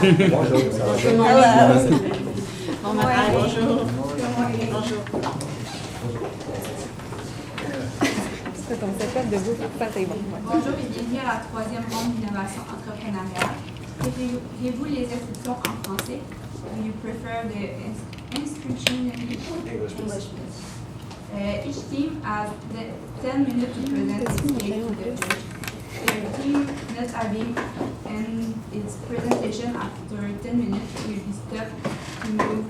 Bonjour. Bon matin. Bonjour. Bonjour. C'est ton setup de vous, ça c'est bon. Bonjour et bienvenue à la troisième ronde d'innovation entrepreneuriale. Préférez-vous les instructions en français? Do you prefer the instruction in English? Each team has 10 minutes to present its case to the judge. The team not having its presentation after 10 minutes will be stopped to move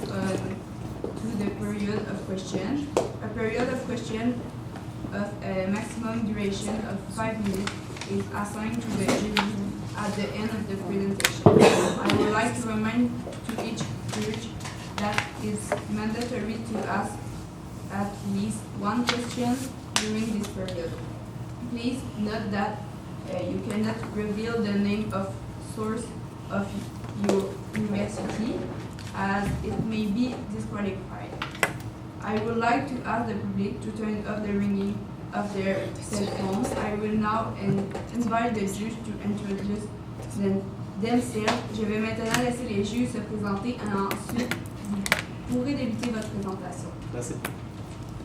to the period of question. A period of question of a maximum duration of 5 minutes is assigned to the jury at the end of the presentation. I would like to remind to each judge that it's mandatory to ask at least one question during this period. Please note that you cannot reveal the name of source of your university, as it may be disqualified. I would like to ask the public to turn off the ringing of their cell phones. I will now invite the judge to introduce themselves. Je vais maintenant laisser les juges se présenter et ensuite vous pourrez débuter votre présentation. Merci.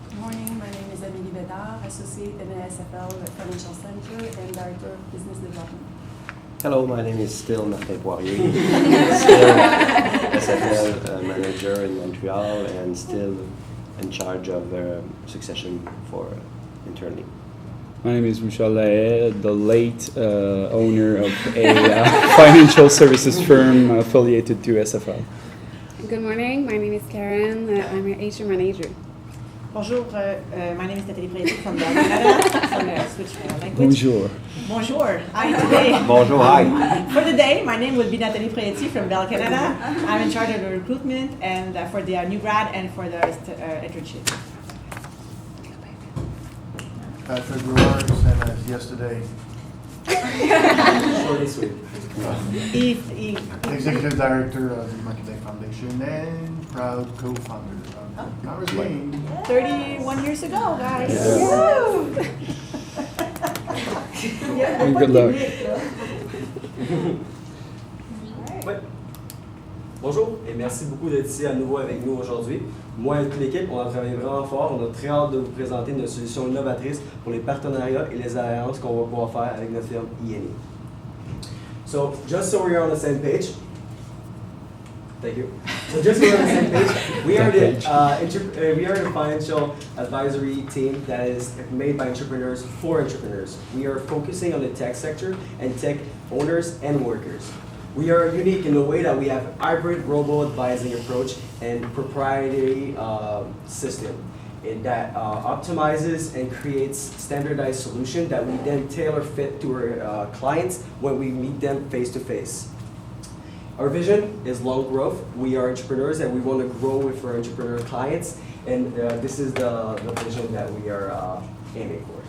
Good morning, my name is Amélie Bédard, Associate in the SFL Financial Center and Director of Business Development. Hello, my name is still Martin Poirier, still SFL manager in Montreal and still in charge of succession for internally. My name is Michel Lahaye, the late owner of a financial services firm affiliated to SFL. Good morning, my name is Karen, I'm an HR manager. Bonjour, my name is Nathalie Préti from Canada. From switch language. Bonjour. Bonjour. Hi, today. Bonjour, hi. For the day, my name will be Nathalie Préti from Bell Canada. I'm in charge of the recruitment and for the new grad and for the internship. Patrick Brewer, same as yesterday. Short and sweet. Executive Director of the Marketing Foundation and proud co-founder of Congress Game. 31 years ago, guys. And good luck. Ouais. Bonjour et merci beaucoup d'être ici à nouveau avec nous aujourd'hui. Moi et toute l'équipe, on a travaillé vraiment fort. On a très hâte de vous présenter notre solution innovatrice pour les partenariats et les alliances qu'on va pouvoir faire avec notre firme INE. So, just so we are on the same page, thank you. So just so we're on the same page, we are the financial advisory team that is made by entrepreneurs for entrepreneurs. We are focusing on the tech sector and tech owners and workers. We are unique in the way that we have hybrid robo-advising approach and proprietary system that optimizes and creates standardized solution that we then tailor fit to our clients when we meet them face to face. Our vision is long growth. We are entrepreneurs and we want to grow with our entrepreneur clients, and this is the vision that we are aiming for.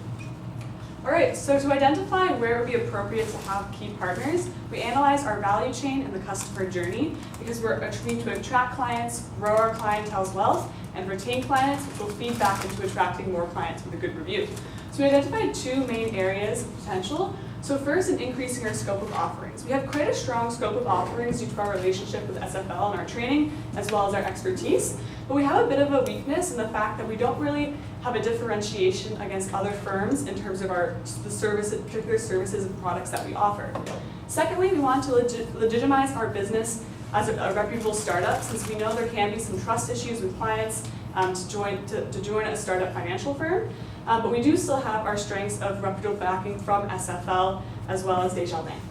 All right, so to identify where it would be appropriate to have key partners, we analyze our value chain and the customer journey because we're trying to attract clients, grow our clientele's wealth, and retain clients, which will feed back into attracting more clients with a good review. So we identified two main areas of potential. So first, in increasing our scope of offerings. We have quite a strong scope of offerings due to our relationship with SFL and our training, as well as our expertise. But we have a bit of a weakness in the fact that we don't really have a differentiation against other firms in terms of the services, particular services and products that we offer. Secondly, we want to legitimize our business as a reputable startup, since we know there can be some trust issues with clients to join a startup financial firm. But we do still have our strengths of reputable backing from SFL as well as Desjardins.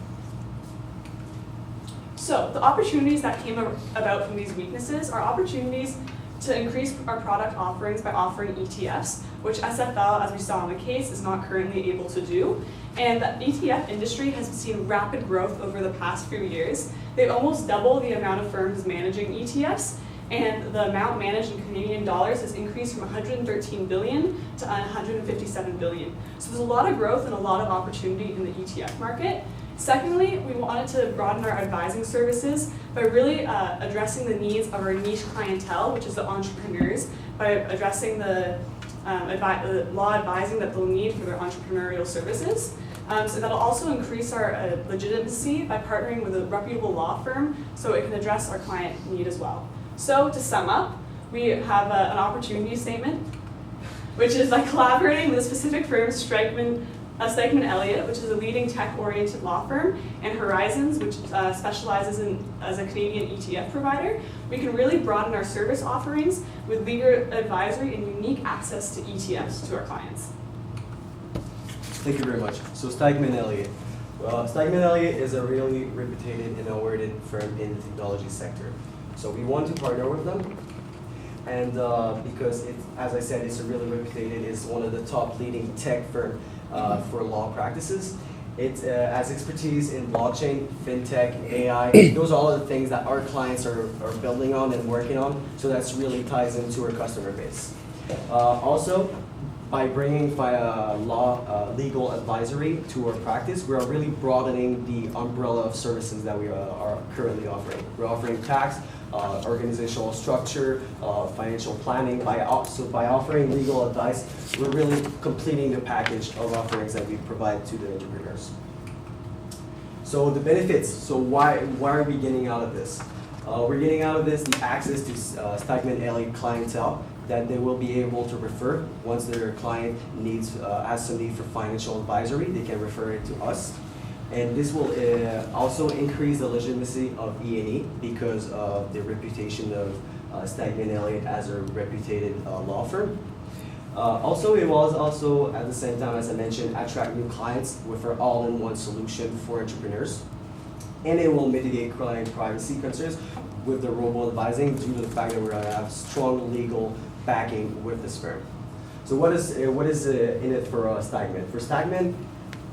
So the opportunities that came about from these weaknesses are opportunities to increase our product offerings by offering ETFs, which SFL, as we saw in the case, is not currently able to do. And the ETF industry has seen rapid growth over the past few years. They've almost doubled the amount of firms managing ETFs, and the amount managed in Canadian dollars has increased from 113 billion to 157 billion. So there's a lot of growth and a lot of opportunity in the ETF market. Secondly, we wanted to broaden our advising services by really addressing the needs of our niche clientele, which is the entrepreneurs, by addressing the law advising that they'll need for their entrepreneurial services. So that'll also increase our legitimacy by partnering with a reputable law firm so it can address our client need as well. So to sum up, we have an opportunity statement, which is by collaborating with a specific firm, Stikeman Elliott, which is a leading tech-oriented law firm, and Horizons, which specializes as a Canadian ETF provider, we can really broaden our service offerings with legal advisory and unique access to ETFs to our clients. Thank you very much. So Stikeman Elliott. Well, Stikeman Elliott is a really reputed and awarded firm in the technology sector. So we want to partner with them. And because, as I said, it's a really reputed, it's one of the top leading tech firm for law practices. It has expertise in blockchain, fintech, AI. Those are all the things that our clients are building on and working on. So that's really ties into our customer base. Also, by bringing legal advisory to our practice, we are really broadening the umbrella of services that we are currently offering. We're offering tax, organizational structure, financial planning. By offering legal advice, we're really completing the package of offerings that we provide to the entrepreneurs. So the benefits, so why are we getting out of this? We're getting out of this the access to Stikeman Elliott clientele that they will be able to refer. Once their client has some need for financial advisory, they can refer it to us. And this will also increase the legitimacy of E&E because of the reputation of Stikeman Elliott as a reputed law firm. Also, it will also, at the same time, as I mentioned, attract new clients with our all-in-one solution for entrepreneurs. And it will mitigate client privacy concerns with the robo-advising due to the fact that we're going to have strong legal backing with this firm. So what is in it for Stikeman? For Stikeman,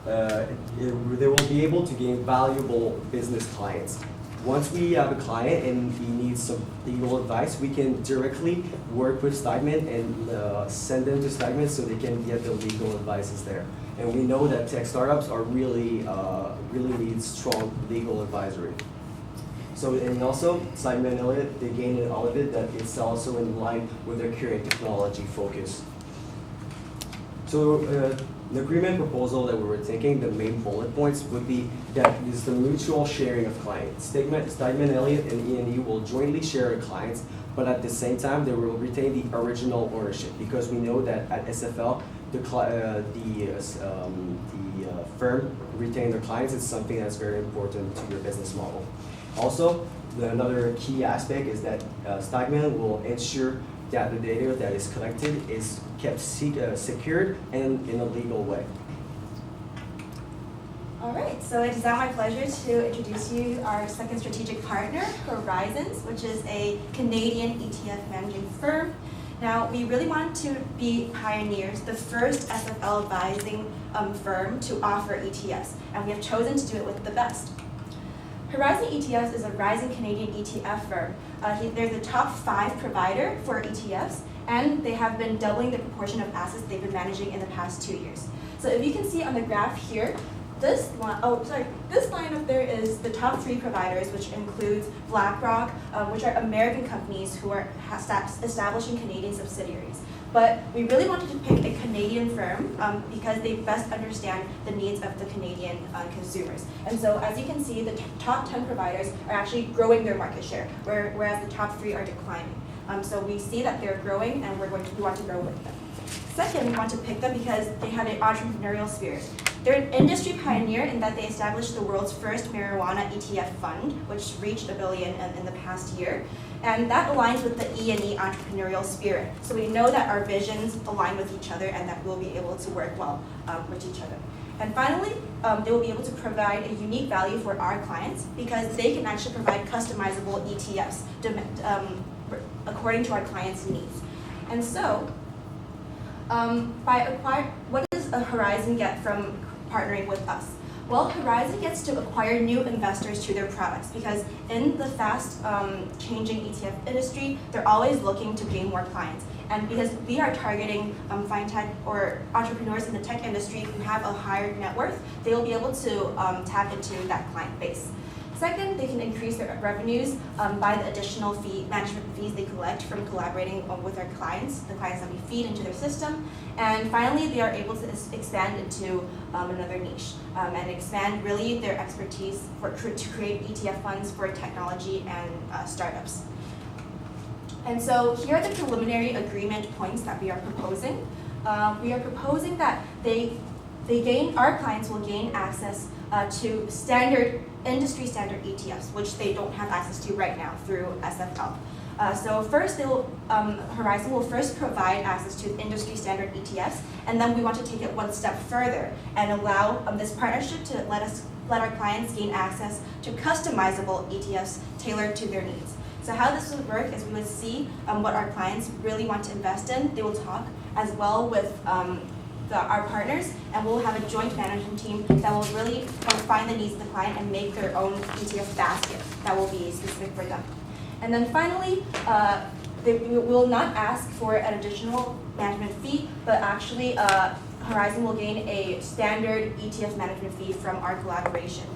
they will be able to gain valuable business clients. Once we have a client and he needs some legal advice, we can directly work with Stikeman and send them to Stikeman so they can get the legal advices there. And we know that tech startups are really need strong legal advisory. So, and also, Stikeman Elliott, they gain in all of it that it's also in line with their current technology focus. So, the agreement proposal that we were thinking, the main bullet points would be that is the mutual sharing of clients. Stikeman Elliott and E&E will jointly share the clients, but at the same time, they will retain the original ownership because we know that at SFL, the firm retain their clients is something that's very important to your business model. Also, another key aspect is that Stikeman will ensure that the data that is collected is kept secured and in a legal way. All right, so it is now my pleasure to introduce you our second strategic partner, Horizons, which is a Canadian ETF managing firm. Now, we really want to be pioneers, the first SFL advising firm to offer ETFs, and we have chosen to do it with the best. Horizon ETFs is a rising Canadian ETF firm. They're the top 5 provider for ETFs, and they have been doubling the proportion of assets they've been managing in the past 2 years. So if you can see on the graph here, this line up there is the top 3 providers, which includes BlackRock, which are American companies who are establishing Canadian subsidiaries. But we really wanted to pick a Canadian firm because they best understand the needs of the Canadian consumers. And so as you can see, the top 10 providers are actually growing their market share, whereas the top 3 are declining. So we see that they're growing and we want to grow with them. Second, we want to pick them because they have an entrepreneurial spirit. They're an industry pioneer in that they established the world's first marijuana ETF fund, which reached $1 billion in the past year. And that aligns with the E&E entrepreneurial spirit. So we know that our visions align with each other and that we'll be able to work well with each other. And finally, they will be able to provide a unique value for our clients because they can actually provide customizable ETFs according to our clients' needs. And so, what does a Horizon get from partnering with us? Well, Horizon gets to acquire new investors to their products because in the fast changing ETF industry, they're always looking to gain more clients. And because we are targeting fintech or entrepreneurs in the tech industry who have a higher net worth, they will be able to tap into that client base. Second, they can increase their revenues by the additional management fees they collect from collaborating with our clients, the clients that we feed into their system. And finally, they are able to expand into another niche and expand really their expertise to create ETF funds for technology and startups. And so here are the preliminary agreement points that we are proposing. We are proposing that our clients will gain access to industry standard ETFs, which they don't have access to right now through SFL. So first, Horizon will first provide access to industry standard ETFs, and then we want to take it one step further and allow this partnership to let our clients gain access to customizable ETFs tailored to their needs. So how this would work is we would see what our clients really want to invest in. They will talk as well with our partners, and we'll have a joint management team that will really find the needs of the client and make their own ETF basket that will be specific for them. And then finally, we will not ask for an additional management fee, but actually Horizon will gain a standard ETF management fee from our collaboration.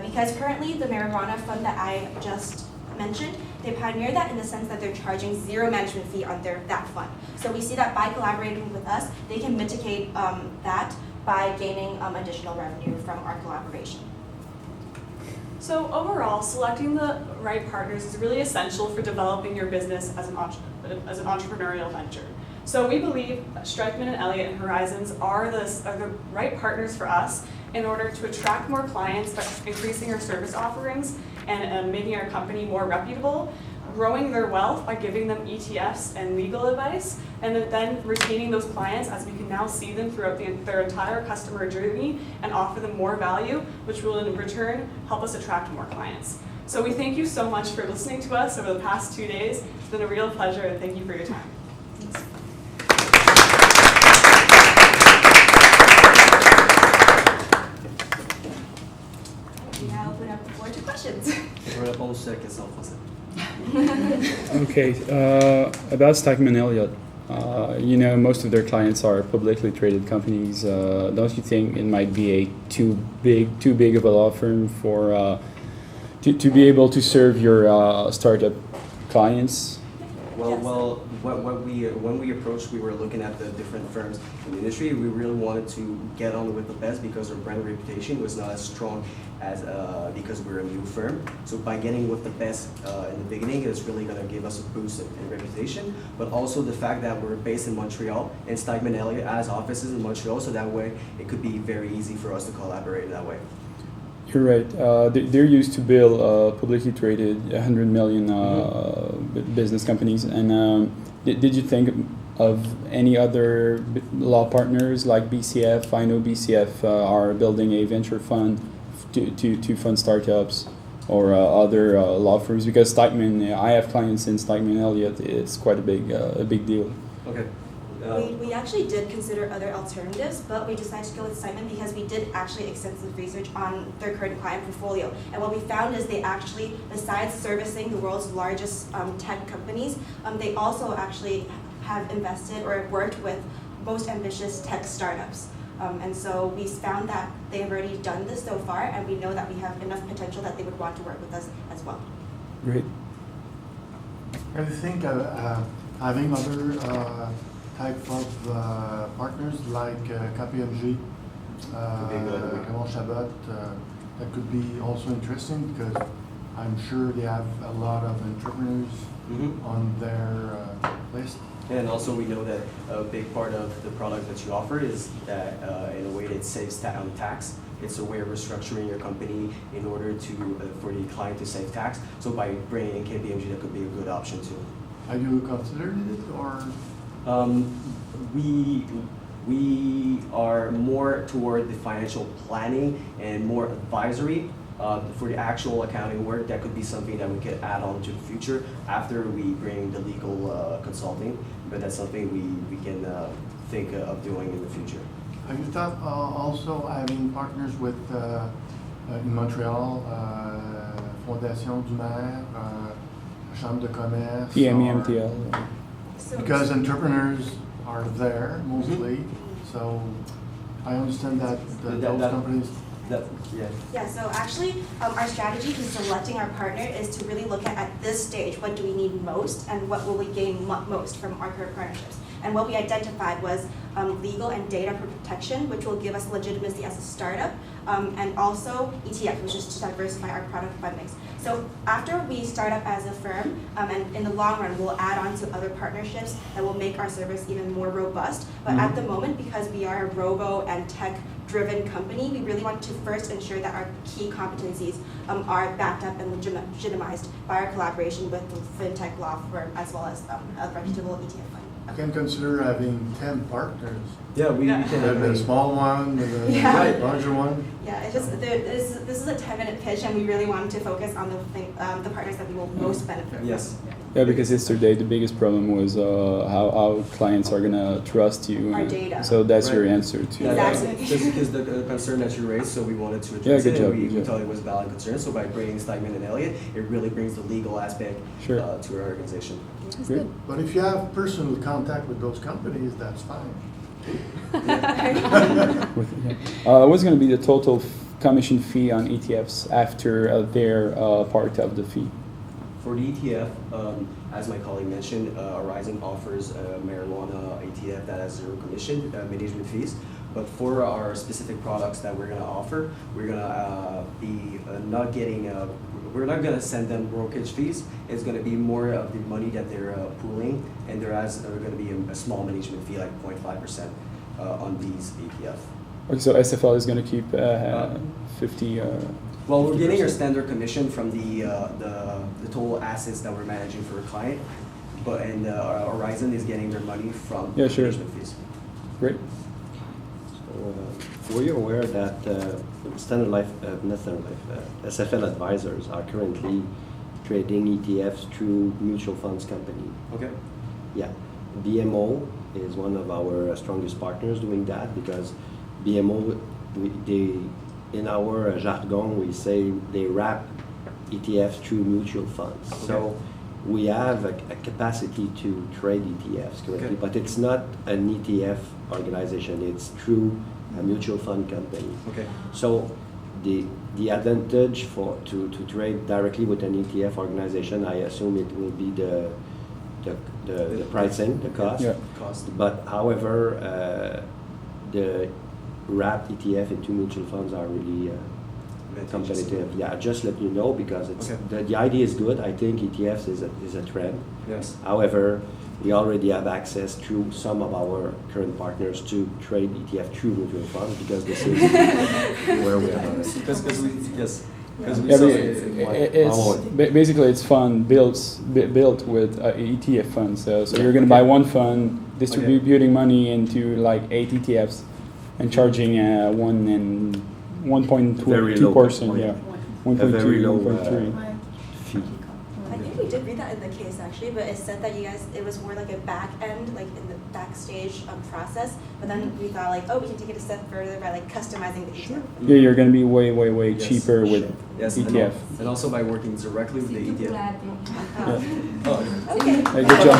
Because currently the marijuana fund that I just mentioned, they pioneer that in the sense that they're charging zero management fee on that fund. So we see that by collaborating with us, they can mitigate that by gaining additional revenue from our collaboration. So overall, selecting the right partners is really essential for developing your business as an entrepreneurial venture. So we believe Streichman and Elliott and Horizons are the right partners for us in order to attract more clients by increasing our service offerings and making our company more reputable, growing their wealth by giving them ETFs and legal advice, and then retaining those clients as we can now see them throughout their entire customer journey and offer them more value, which will in return help us attract more clients. So we thank you so much for listening to us over the past 2 days. It's been a real pleasure, and thank you for your time. We now open up the floor to questions. Je vais répondre sur la question en français. Okay, about Stikeman Elliott, most of their clients are publicly traded companies. Don't you think it might be too big of a law firm for to be able to serve your startup clients? Well, when we approached, we were looking at the different firms in the industry. We really wanted to get on with the best because our brand reputation was not as strong as because we're a new firm. So by getting with the best in the beginning, it's really going to give us a boost in reputation. But also the fact that we're based in Montreal and Stikeman Elliott has offices in Montreal, so that way it could be very easy for us to collaborate in that way. You're right. They're used to build publicly traded 100 million business companies. And did you think of any other law partners like BCF? I know BCF are building a venture fund to fund startups or other law firms, because Stikeman, I have clients in Stikeman Elliott. It's quite a big deal. Okay. We actually did consider other alternatives, but we decided to go with Simon because we did actually extensive research on their current client portfolio. And what we found is they actually, besides servicing the world's largest tech companies, they also actually have invested or worked with most ambitious tech startups. And so we found that they have already done this so far, and we know that we have enough potential that they would want to work with us as well. Great. I think having other type of partners like KPMG, Chabot, that could be also interesting because I'm sure they have a lot of entrepreneurs on their list. And also we know that a big part of the product that you offer is that in a way it saves on tax. It's a way of restructuring your company in order for the client to save tax. So by bringing in KPMG, that could be a good option too. Have you considered it, or? We are more toward the financial planning and more advisory. For the actual accounting work, that could be something that we could add on to the future after we bring the legal consulting, but that's something we can think of doing in the future. Have you thought also having partners with in Montreal, Fondation du Maire, Chambre de Commerce? PMEMTL. Because entrepreneurs are there mostly, so I understand that those companies. Yeah, so actually, our strategy in selecting our partner is to really look at this stage, what do we need most and what will we gain most from our current partnerships. And what we identified was legal and data protection, which will give us legitimacy as a startup, and also ETF, which is to diversify our product fund mix. So after we start up as a firm, and in the long run, we'll add on to other partnerships that will make our service even more robust. But at the moment, because we are a robo and tech-driven company, we really want to first ensure that our key competencies are backed up and legitimized by our collaboration with the fintech law firm as well as a reputable ETF fund. You can consider having 10 partners. Yeah, we can have A small one, with a Yeah. larger one. Yeah, it's just this is a 10-minute pitch, and we really wanted to focus on the partners that we will most benefit from. Yes. Yeah, because yesterday the biggest problem was how clients are gonna trust you. Our data. So that's Right. your answer to Yeah, that. Exactly. just because the concern that you raised, so we wanted to Yeah, address good it, job, and we good job. thought it was a valid concern. So by bringing Steinman and Elliott, it really brings the legal aspect Sure. to our organization. Great. But if you have personal contact with those companies, that's fine. What's going to be the total commission fee on ETFs after their part of the fee? For the ETF, as my colleague mentioned, Horizon offers a marijuana ETF that has zero commission management fees. But for our specific products that we're going to offer, we're going to be not getting, we're not going to send them brokerage fees. It's going to be more of the money that they're pooling, and there is going to be a small management fee, like 0.5% on these ETF. Okay, so SFL is going to keep 50. Well, we're getting our 50%. standard commission from the total assets that we're managing for a client, but Horizon is getting their money from Yeah, sure. management fees. Great. So, were you aware that SFL advisors are currently trading ETFs through mutual funds company? Okay. Yeah, BMO is one of our strongest partners doing that because BMO, in our jargon, we say they wrap ETFs through mutual funds. Okay. So we have a capacity to trade ETFs currently, Okay. but it's not an ETF organization, it's through a mutual fund company. Okay. So the advantage to trade directly with an ETF organization, I assume it will be the pricing, the cost. Yeah. Cost. But however, the wrapped ETF into mutual funds are really competitive. Yeah, just let you know because it's Okay. the idea is good. I think ETFs is a trend. Yes. However, we already have access through some of our current partners to trade ETF through mutual funds because this is where we are. Because we yes. Because we Yeah, saw but it. basically it's fund built with ETF funds. So you're going to buy one fund, distributing money into like 8 ETFs, and charging 1.2%. Yeah, 1.2, 1.3. Fee. I think we did read that in the case actually, but it said that it was more like a back end, like in the backstage process. But then we thought like, oh, we can take it a step further by like customizing the ETF. Yeah, you're going to be way Yes. cheaper with Yes, ETF. and also by working directly with the C'est tout pour ETF. la Oh, Okay. Hey, good job.